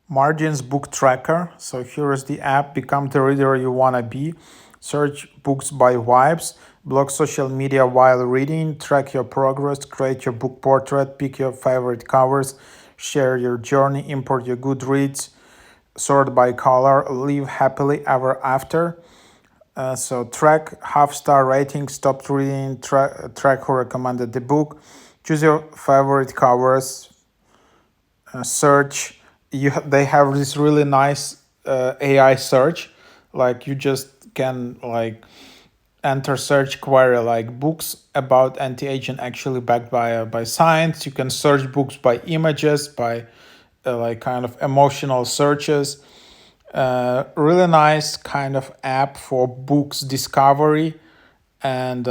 Margins book tracker. So here is the app. Become the reader you wanna be. Search books by vibes. Block social media while reading. Track your progress. Create your book portrait. Pick your favorite covers. Share your journey. Import your Goodreads. Sort by color. Live happily ever after. So track half-star rating. Stop reading. Track who recommended the book. Choose your favorite covers. Search. They have this really nice AI search. Like you just can like enter search query like books about anti-aging actually backed by science. You can search books by images, by like kind of emotional searches. Really nice kind of app for books discovery. And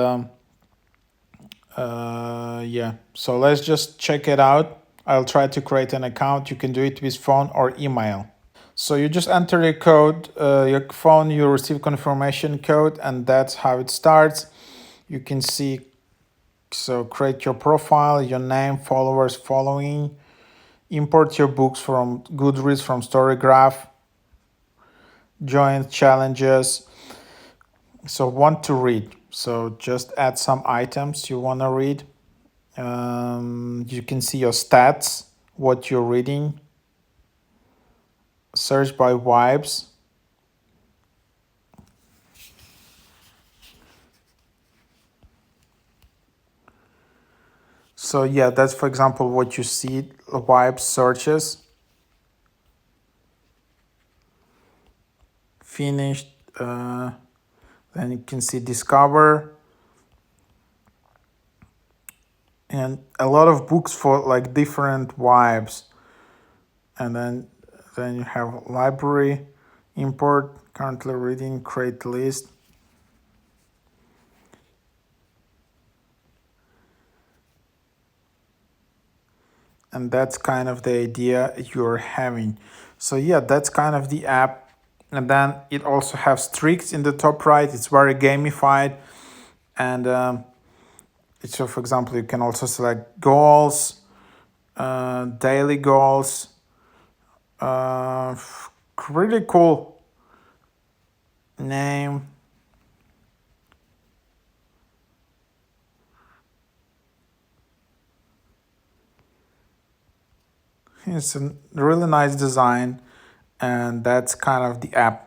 yeah, so let's just check it out. I'll try to create an account. You can do it with phone or email. So you just enter your code, your phone, you receive confirmation code, and that's how it starts. You can see, so create your profile, your name, followers, following, import your books from Goodreads, from Storygraph, join challenges. So want to read. So just add some items you want to read. You can see your stats, what you're reading. Search by vibes. So yeah, that's for example what you see, vibe searches. Finished. Then you can see discover. And a lot of books for like different vibes. And then you have library, import, currently reading, create list. And that's kind of the idea you're having. So yeah, that's kind of the app. And then it also has tricks in the top right. It's very gamified. And so for example, you can also select goals, daily goals. Really cool name. It's a really nice design, and that's kind of the app.